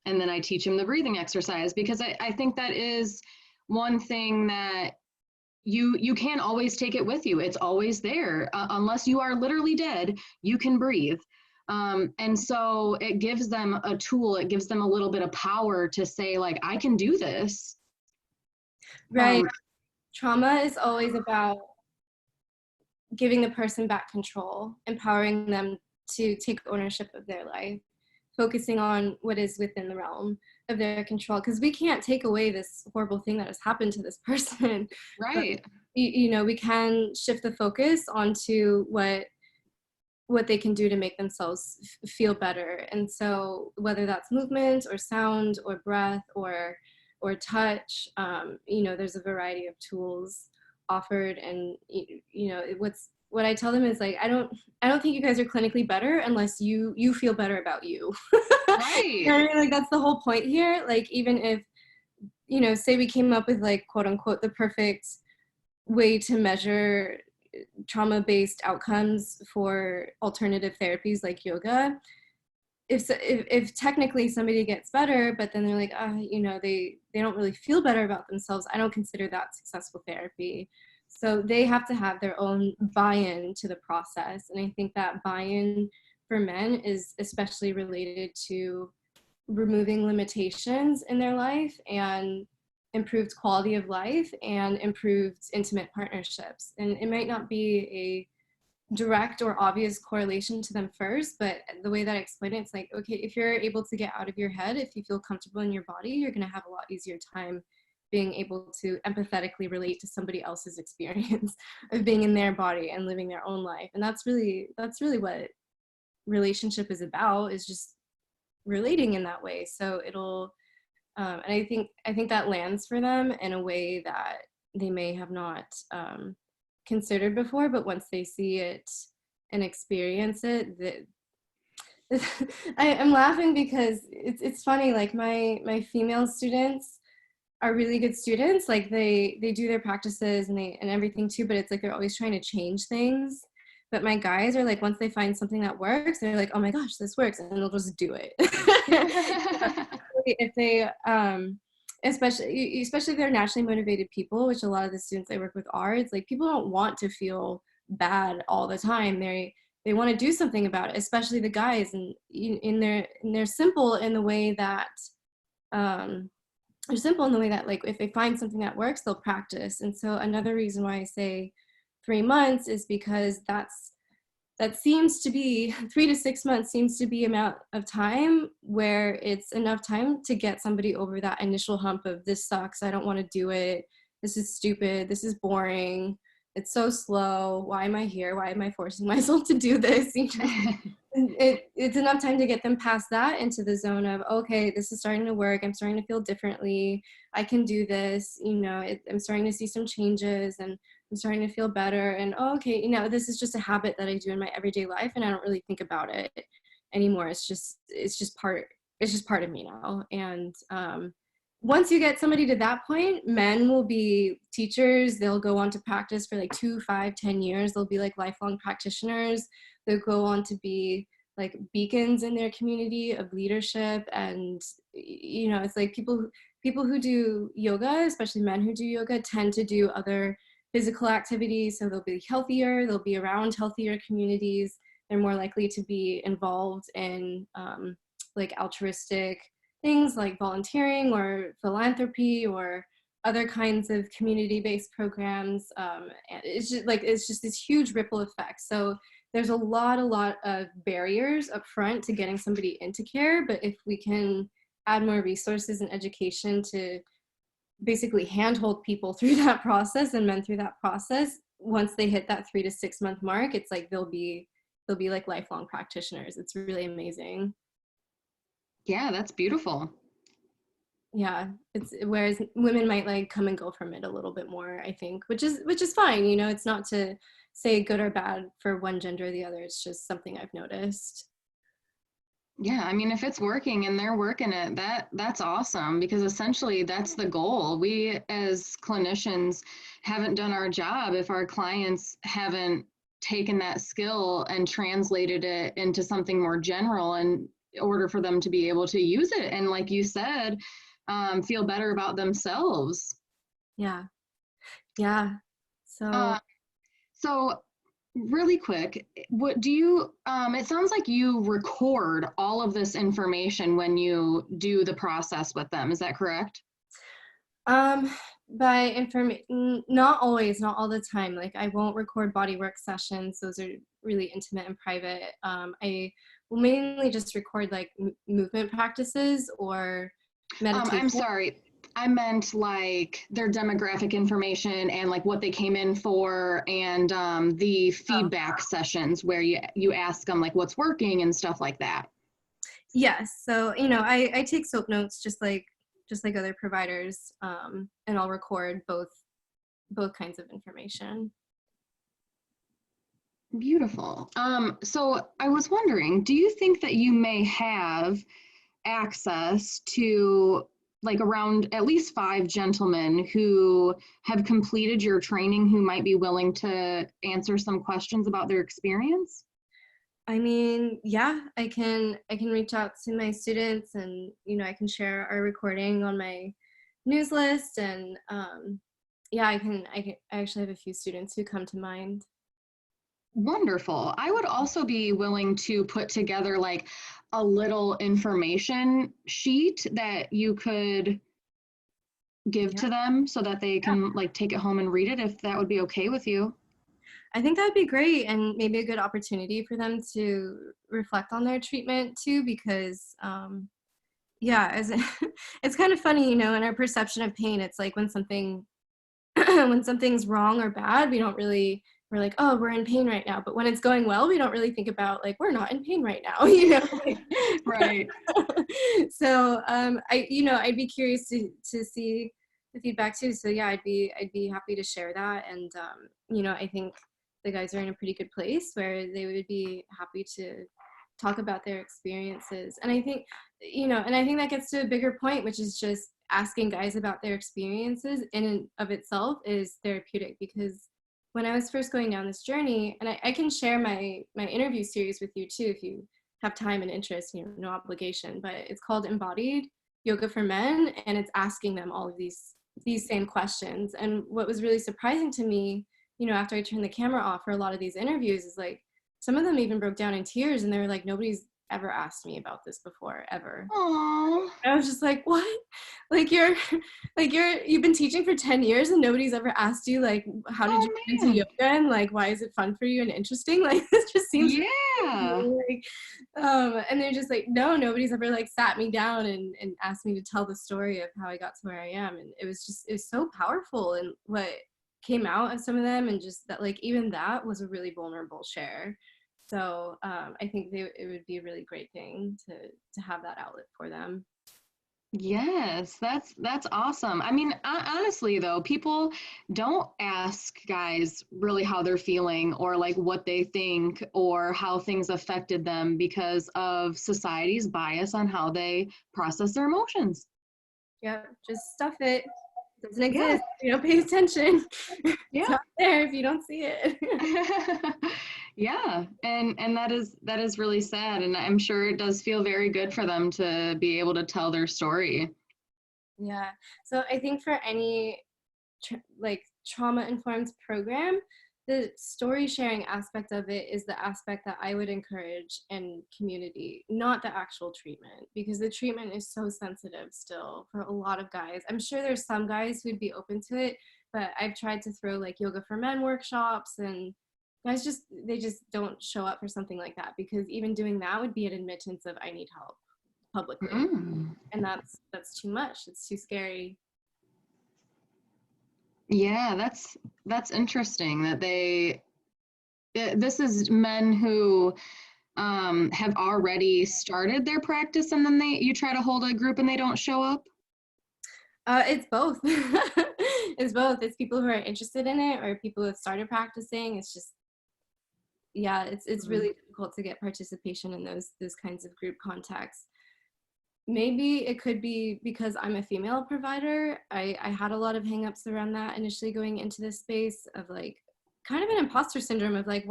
And then I teach them the breathing exercise, because I think that is one thing that you can't always take it with you. It's always there. Unless you are literally dead, you can breathe. And so it gives them a tool. It gives them a little bit of power to say, like, I can do this. Right. Trauma is always about giving the person back control, empowering them to take ownership of their life, focusing on what is within the realm of their control, because we can't take away this horrible thing that has happened to this person. Right. But, you know, we can shift the focus onto what they can do to make themselves feel better. And so whether that's movement or sound or breath or touch, you know, there's a variety of tools offered. And you know, what I tell them is like, I don't think you guys are clinically better unless you feel better about you. Right. You know what I mean? Like that's the whole point here. Like even if, you know, say we came up with like quote unquote the perfect way to measure trauma-based outcomes for alternative therapies like yoga, if technically somebody gets better, but then they're like, you know, they don't really feel better about themselves, I don't consider that successful therapy. So they have to have their own buy-in to the process. And I think that buy-in for men is especially related to removing limitations in their life and improved quality of life and improved intimate partnerships. And it might not be a direct or obvious correlation to them first, but the way that I explain it, it's like, okay, if you're able to get out of your head, if you feel comfortable in your body, you're going to have a lot easier time being able to empathetically relate to somebody else's experience of being in their body and living their own life. And that's really what relationship is about, is just relating in that way. So it'll and I think that lands for them in a way that they may have not considered before, but once they see it and experience it, I'm laughing because it's funny. Like my female students are really good students. Like they do their practices and everything too, but it's like they're always trying to change things. But my guys are like, once they find something that works, they're like, oh my gosh, this works, and they'll just do it. If they especially if they're naturally motivated people, which a lot of the students I work with are, it's like people don't want to feel bad all the time. They want to do something about it, especially the guys, and they're simple in the way that like if they find something that works, they'll practice. And so another reason why I say 3 months is because that seems to be 3 to 6 months seems to be amount of time where it's enough time to get somebody over that initial hump of this sucks, I don't want to do it, this is stupid, this is boring, it's so slow, why am I here, why am I forcing myself to do this, it's enough time to get them past that into the zone of, okay, this is starting to work, I'm starting to feel differently, I can do this, I'm starting to see some changes, and I'm starting to feel better, and okay, this is just a habit that I do in my everyday life, and I don't really think about it anymore. It's just part of me now. And once you get somebody to that point, men will be teachers. They'll go on to practice for like 2, 5, 10 years. They'll be like lifelong practitioners. They'll go on to be like beacons in their community of leadership. And it's like people who do yoga, especially men who do yoga, tend to do other physical activities, so they'll be healthier, they'll be around healthier communities, they're more likely to be involved in like altruistic things like volunteering or philanthropy or other kinds of community-based programs. And it's just this huge ripple effect. So there's a lot of barriers up front to getting somebody into care, but if we can add more resources and education to basically handhold people through that process and men through that process, once they hit that 3 to 6 month mark, it's like they'll be like lifelong practitioners. It's really amazing. Yeah, that's beautiful. Yeah, it's whereas women might like come and go from it a little bit more, I think, which is fine. It's not to say good or bad for one gender or the other. It's just something I've noticed. Yeah, I mean, if it's working and they're working it, that's awesome, because essentially that's the goal. We as clinicians haven't done our job if our clients haven't taken that skill and translated it into something more general in order for them to be able to use it. And like you said, feel better about themselves. Yeah. Yeah. Uh, so really quick, what do you, it sounds like you record all of this information when you do the process with them. Is that correct? By information, not always, not all the time. Like I won't record body work sessions. Those are really intimate and private. I will mainly just record like movement practices or meditation. I'm sorry. I meant like their demographic information and like what they came in for, and the feedback sessions where you ask them like what's working and stuff like that. Yes. So, I take soap notes just like other providers, and I'll record both kinds of information. Beautiful. So I was wondering, do you think that you may have access to like around at least 5 gentlemen who have completed your training who might be willing to answer some questions about their experience? I mean, yeah, I can reach out to my students, and I can share our recording on my news list, and yeah, I actually have a few students who come to mind. Wonderful. I would also be willing to put together like a little information sheet that you could give Yeah. to them so that they can like take it home and read it, if that would be okay with you. I think that'd be great, and maybe a good opportunity for them to reflect on their treatment too, because yeah, it's kind of funny, in our perception of pain, it's like when something when something's wrong or bad, we're like, oh, we're in pain right now. But when it's going well, we don't really think about like, we're not in pain right now, like, Right. so I'd be curious to see the feedback too. So yeah, I'd be happy to share that. And I think the guys are in a pretty good place where they would be happy to talk about their experiences. And I think, that gets to a bigger point, which is just asking guys about their experiences in and of itself is therapeutic, because when I was first going down this journey, and I can share my interview series with you too if you have time and interest, no obligation, but it's called Embodied Yoga for Men, and it's asking them all of these same questions. And what was really surprising to me, after I turned the camera off for a lot of these interviews, is like some of them even broke down in tears, and they were like, nobody's ever asked me about this before, ever. Aww. I was just like, what? Like you've been teaching for 10 years and nobody's ever asked you, like, how did you get into Man. yoga, and like, why is it fun for you and interesting? Like, this just seems Yeah. like, and they're just like, no, nobody's ever like sat me down and asked me to tell the story of how I got to where I am. And it was so powerful, and what came out of some of them, and just that, like, even that was a really vulnerable share. So I think it would be a really great thing to have that outlet for them. Yes, that's awesome. I mean, honestly though, people don't ask guys really how they're feeling or like what they think or how things affected them because of society's bias on how they process their emotions. Yeah, just stuff it. It doesn't Yeah, exist. You don't pay attention. It's yeah. not there if you don't see it. Yeah, and that is really sad, and I'm sure it does feel very good for them to be able to tell their story. Yeah. So I think for any like trauma informed program, the story sharing aspect of it is the aspect that I would encourage in community, not the actual treatment, because the treatment is so sensitive still for a lot of guys. I'm sure there's some guys who'd be open to it, but I've tried to throw like yoga for men workshops, and guys they just don't show up for something like that, because even doing that would be an admittance of I need help publicly, Mm. and that's too much. It's too scary. Yeah, that's interesting that this is men who have already started their practice and then you try to hold a group and they don't show up. It's both. It's both. It's people who are interested in it or people who have started practicing. It's just, yeah, it's Mm. really difficult to get participation in those kinds of group contexts. Maybe it could be because I'm a female provider. I had a lot of hangups around that initially going into this space of like kind of an imposter syndrome of like,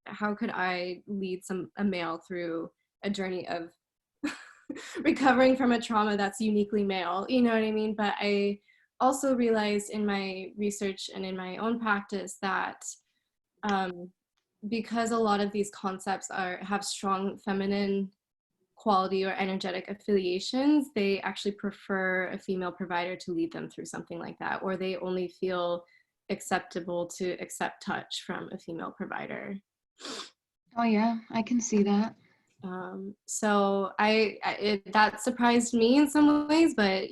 how could I lead a male through a journey of recovering from a trauma that's uniquely male, you know what I mean? But I also realized in my research and in my own practice that um, because a lot of these concepts have strong feminine quality or energetic affiliations, they actually prefer a female provider to lead them through something like that, or they only feel acceptable to accept touch from a female provider. Oh yeah, I can see that. So that surprised me in some ways, but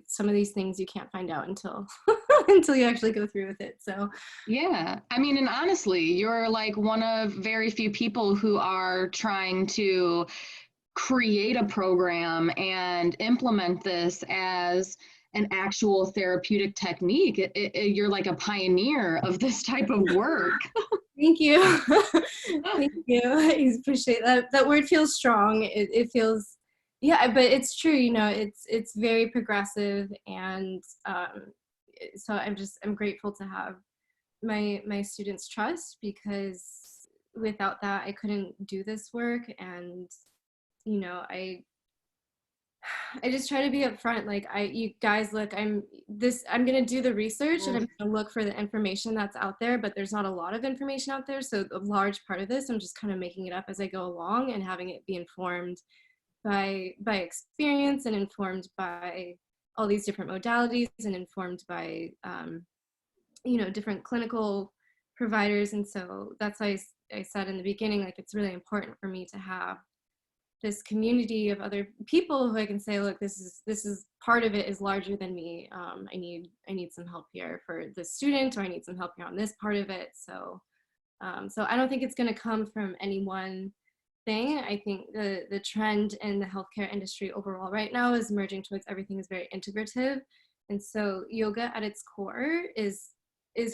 some of these things you can't find out until until you actually go through with it. So Yeah, I mean, and honestly, you're like one of very few people who are trying to create a program and implement this as an actual therapeutic technique. You're like a pioneer of this type of work. thank you. Thank you. I appreciate that. That word feels strong. It feels, yeah, but it's true. It's very progressive, and so I'm grateful to have my students' trust, because without that I couldn't do this work. And you know I I just try to be upfront. Like, you guys, look, I'm going to do the research and I'm going to look for the information that's out there, but there's not a lot of information out there. So a large part of this, I'm just kind of making it up as I go along and having it be informed by experience, and informed by all these different modalities, and informed by, different clinical providers. And so that's why I said in the beginning, like, it's really important for me to have this community of other people who I can say, look, this is part of it is larger than me. I need some help here for the student, or I need some help here on this part of it. So I don't think it's going to come from any one thing. I think the trend in the healthcare industry overall right now is merging towards everything is very integrative, and so yoga at its core is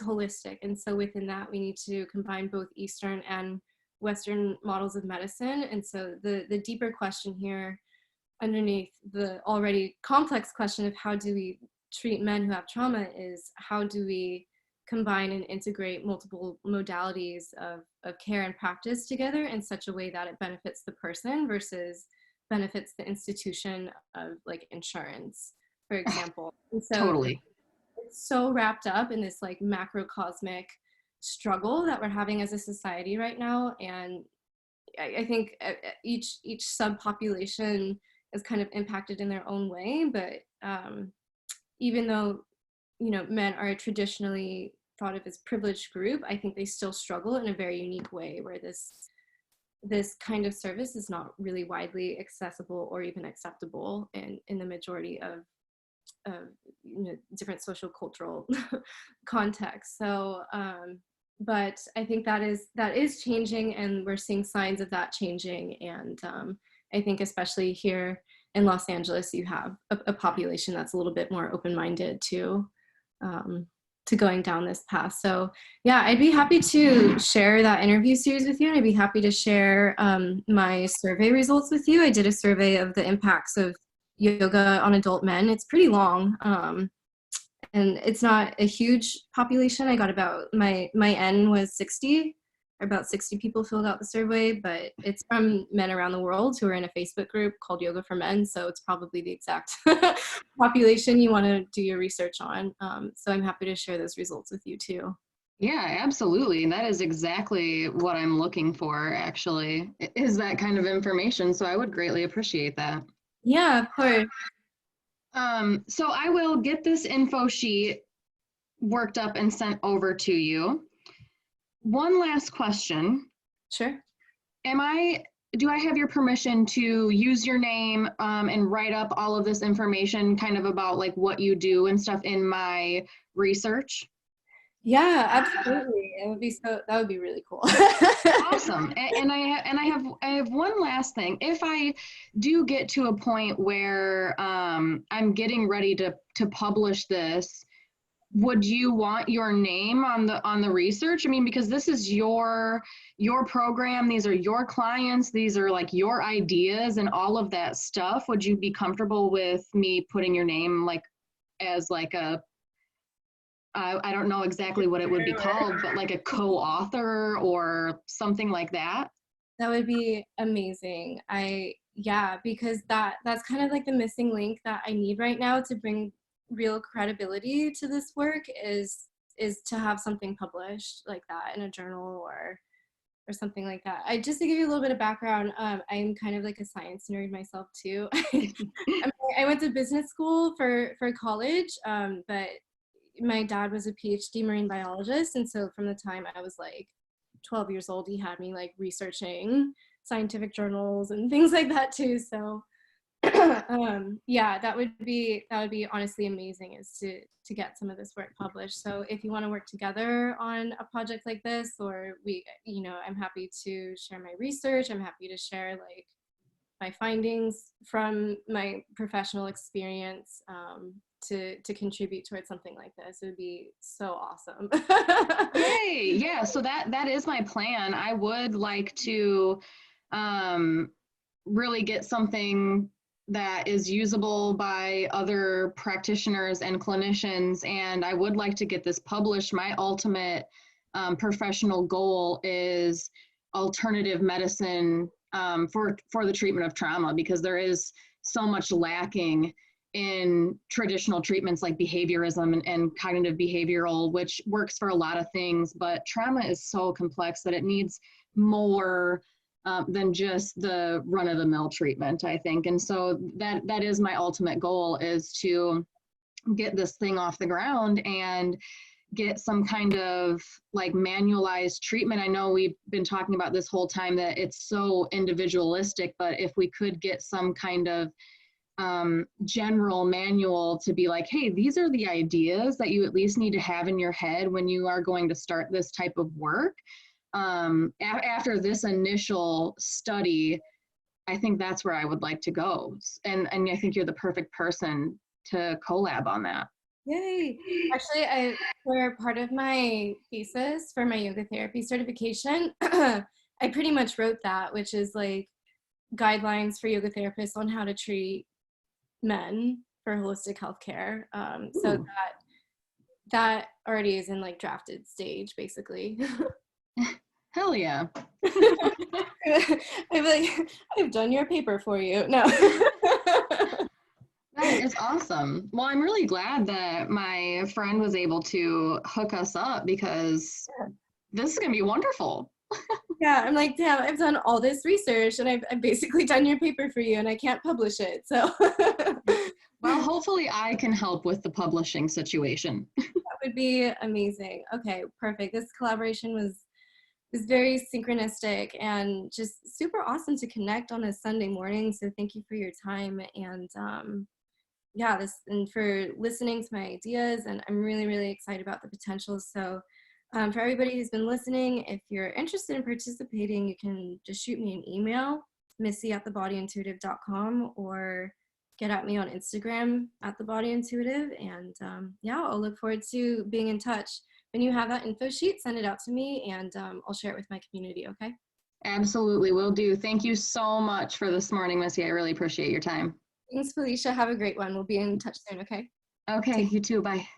holistic. And so within that, we need to combine both Eastern and Western models of medicine. And so the deeper question here, underneath the already complex question of how do we treat men who have trauma, is how do we combine and integrate multiple modalities of care and practice together in such a way that it benefits the person versus benefits the institution of like insurance, for example. And so Totally. it's so wrapped up in this like macrocosmic struggle that we're having as a society right now. And I think each subpopulation is kind of impacted in their own way, but even though, you know, men are traditionally thought of as privileged group, I think they still struggle in a very unique way where this kind of service is not really widely accessible or even acceptable in the majority of you know, different social cultural contexts. So but I think that is changing, and we're seeing signs of that changing. And I think especially here in Los Angeles, you have a population that's a little bit more open-minded to going down this path. So yeah, I'd be happy to share that interview series with you, and I'd be happy to share my survey results with you. I did a survey of the impacts of yoga on adult men. It's pretty long, and it's not a huge population. I got about, my N was 60, or about 60 people filled out the survey, but it's from men around the world who are in a Facebook group called Yoga for Men, so it's probably the exact population you want to do your research on. So I'm happy to share those results with you too. Yeah, absolutely. That is exactly what I'm looking for, actually, is that kind of information. So I would greatly appreciate that. Yeah, of course. So I will get this info sheet worked up and sent over to you. One last question. Sure. Do I have your permission to use your name and write up all of this information kind of about like what you do and stuff in my research? Yeah, absolutely. That would be really cool. Awesome. And I have one last thing. If I do get to a point where I'm getting ready to publish this, would you want your name on the research? I mean, because this is your program, these are your clients, these are like your ideas and all of that stuff. Would you be comfortable with me putting your name like as like a, I don't know exactly what it would be called, but like a co-author or something like that? That would be amazing. Yeah, because that's kind of like the missing link that I need right now to bring real credibility to this work, is to have something published like that in a journal or something like that. Just to give you a little bit of background, I'm kind of like a science nerd myself too. I went to business school for college, but my dad was a PhD marine biologist, and so from the time I was like 12 years old, he had me like researching scientific journals and things like that too. So yeah, that would be honestly amazing, is to get some of this work published. So if you want to work together on a project like this, or you know, I'm happy to share my research. I'm happy to share like my findings from my professional experience to contribute towards something like this. It would be so awesome. Yay! Yeah, so that is my plan. I would like to really get something that is usable by other practitioners and clinicians, and I would like to get this published. My ultimate professional goal is alternative medicine for the treatment of trauma, because there is so much lacking in traditional treatments like behaviorism and cognitive behavioral, which works for a lot of things, but trauma is so complex that it needs more than just the run-of-the-mill treatment, I think. And so that is my ultimate goal, is to get this thing off the ground and get some kind of like manualized treatment. I know we've been talking about this whole time that it's so individualistic, but if we could get some kind of general manual to be like, hey, these are the ideas that you at least need to have in your head when you are going to start this type of work. After this initial study, I think that's where I would like to go. And I think you're the perfect person to collab on that. Yay. Actually, for part of my thesis for my yoga therapy certification, I pretty much wrote that, which is like guidelines for yoga therapists on how to treat men for holistic healthcare. So That already is in like drafted stage, basically. Hell yeah. I'm like, I've done your paper for you. No. That is awesome. Well, I'm really glad that my friend was able to hook us up because this is going to be wonderful. Yeah, I'm like, damn, I've done all this research and I've basically done your paper for you and I can't publish it. So Well, hopefully I can help with the publishing situation. that would be amazing. Okay, perfect. This collaboration was very synchronistic and just super awesome to connect on a Sunday morning. So thank you for your time and yeah, this and for listening to my ideas. And I'm really, really excited about the potential. So for everybody who's been listening, if you're interested in participating, you can just shoot me an email, missy@thebodyintuitive.com, or get at me on Instagram @thebodyintuitive. And yeah, I'll look forward to being in touch. When you have that info sheet, send it out to me and I'll share it with my community, okay? Absolutely, will do. Thank you so much for this morning, Missy. I really appreciate your time. Thanks, Felicia. Have a great one. We'll be in touch soon, okay? Okay, you too. Bye.